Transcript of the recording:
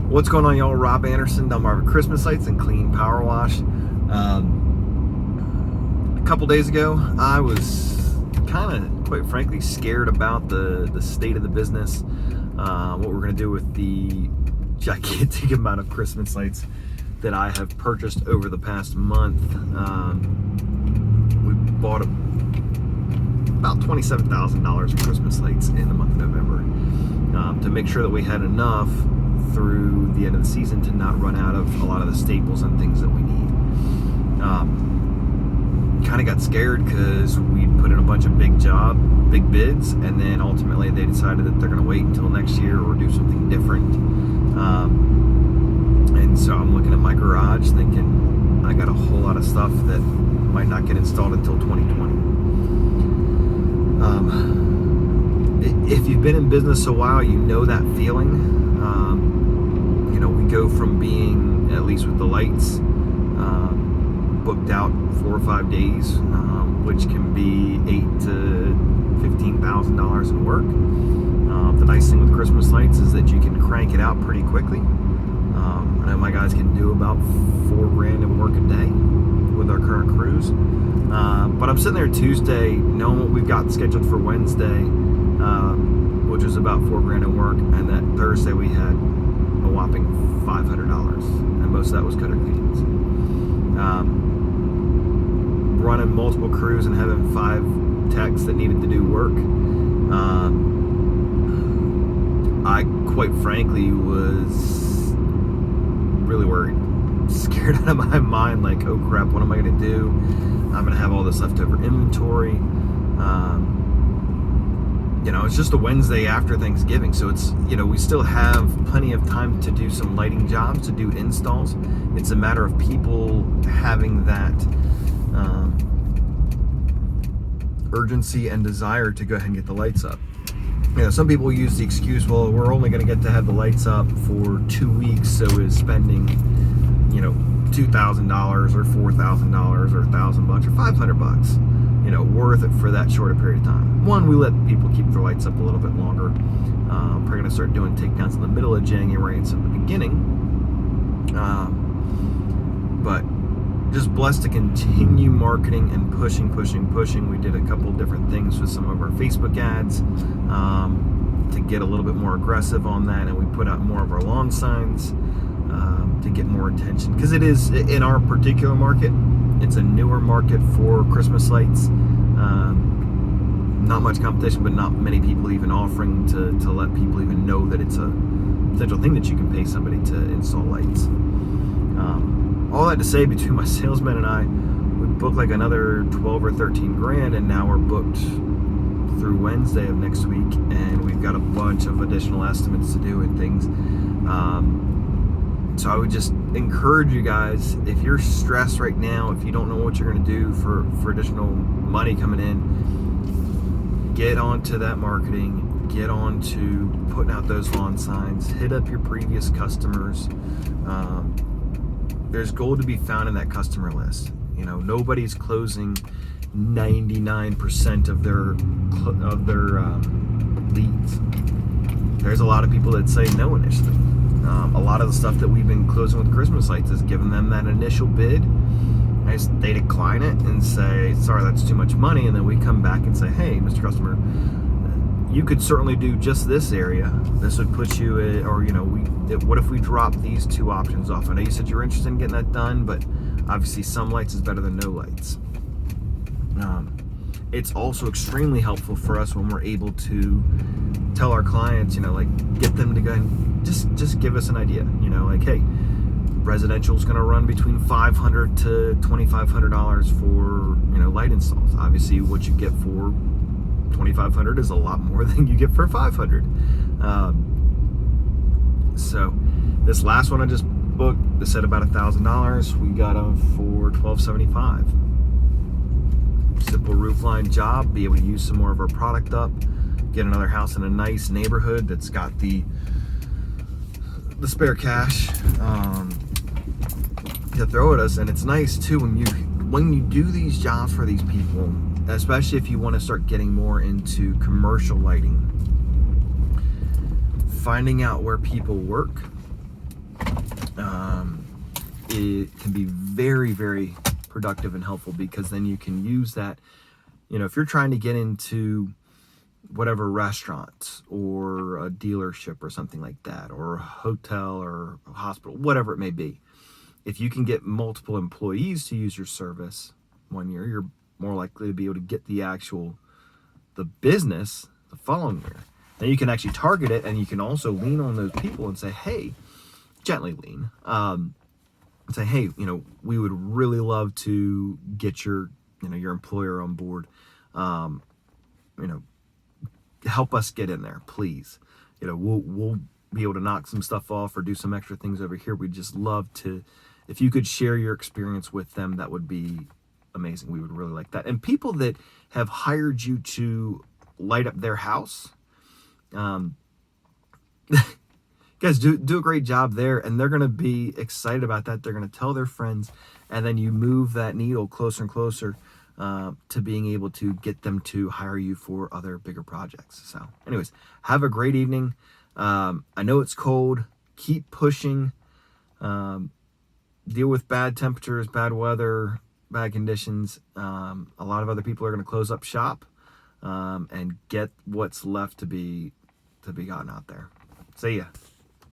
What's going on, y'all? Rob Anderson, Delmarva Christmas Lights and Clean Power Wash. A couple days ago, I was kind of, quite frankly, scared about the state of the business, what we're going to do with the gigantic amount of Christmas lights that I have purchased over the past month. We bought about $27,000 of Christmas lights in the month of November to make sure that we had enough through the end of the season to not run out of a lot of the staples and things that we need. Kind of got scared because we put in a bunch of big bids, and then ultimately they decided that they're going to wait until next year or do something different. And so I'm looking at my garage thinking I got a whole lot of stuff that might not get installed until 2020. If you've been in business a while, you know that feeling. We go from being, at least with the lights, booked out 4 or 5 days, which can be $8,000 to $15,000 in work. The nice thing with Christmas lights is that you can crank it out pretty quickly. I know my guys can do about $4,000 in work a day with our current crews. But I'm sitting there Tuesday knowing what we've got scheduled for Wednesday, which is about $4,000 in work, and that Thursday we had a whopping $500, and most of that was cutter cleanings. Running multiple crews and having 5 techs that needed to do work. I quite frankly was really worried, scared out of my mind, like, oh crap, what am I going to do? I'm going to have all this leftover inventory. It's just a Wednesday after Thanksgiving, so it's, we still have plenty of time to do some lighting jobs, to do installs. It's a matter of people having that urgency and desire to go ahead and get the lights up. Some people use the excuse, well, we're only going to get to have the lights up for 2 weeks, so is spending, $2,000 or $4,000 or $1,000 or $500, worth it for that shorter period of time. One, we let people keep their lights up a little bit longer. We're going to start doing takedowns in the middle of January instead of the beginning. But just blessed to continue marketing and pushing. We did a couple different things with some of our Facebook ads to get a little bit more aggressive on that, and we put out more of our lawn signs to get more attention, because it is, in our particular market, it's a newer market for Christmas lights. Not much competition, but not many people even offering to let people even know that it's a potential thing that you can pay somebody to install lights. All that to say, between my salesman and I, we booked like another 12 or 13 grand, and now we're booked through Wednesday of next week, and we've got a bunch of additional estimates to do and things. So I would just encourage you guys, if you're stressed right now, if you don't know what you're going to do for additional money coming in, get onto that marketing, get on to putting out those lawn signs, hit up your previous customers. There's gold to be found in that customer list. Nobody's closing 99% of their leads. There's a lot of people that say no initially. A lot of the stuff that we've been closing with Christmas lights is giving them that initial bid. They decline it and say, sorry, that's too much money. And then we come back and say, hey, Mr. Customer, you could certainly do just this area. This would put you at, or, what if we drop these 2 options off? I know you said you're interested in getting that done, but obviously some lights is better than no lights. It's also extremely helpful for us when we're able to tell our clients, get them to go and just give us an idea, hey, residential is going to run between $500 to $2,500 for, light installs. Obviously what you get for $2,500 is a lot more than you get for $500. So this last one I just booked, they said about $1,000. We got them for $1,275. Simple roofline job, be able to use some more of our product up, get another house in a nice neighborhood that's got the spare cash to throw at us. And it's nice too when you do these jobs for these people, especially if you want to start getting more into commercial lighting, finding out where people work it can be very, very productive and helpful, because then you can use that. If you're trying to get into whatever restaurant or a dealership or something like that, or a hotel or a hospital, whatever it may be, if you can get multiple employees to use your service one year, you're more likely to be able to get the business the following year. Now you can actually target it, and you can also lean on those people and say, hey, gently lean, and say, hey, we would really love to get your employer on board. Help us get in there, please. We'll be able to knock some stuff off or do some extra things over here. We'd just love to, if you could share your experience with them, that would be amazing. We would really like that. And people that have hired you to light up their house, guys, do a great job there, and they're going to be excited about that. They're going to tell their friends, and then you move that needle closer and closer to being able to get them to hire you for other bigger projects. So anyways, have a great evening. I know it's cold. Keep pushing. Deal with bad temperatures, bad weather, bad conditions. A lot of other people are going to close up shop and get what's left to be gotten out there. See ya.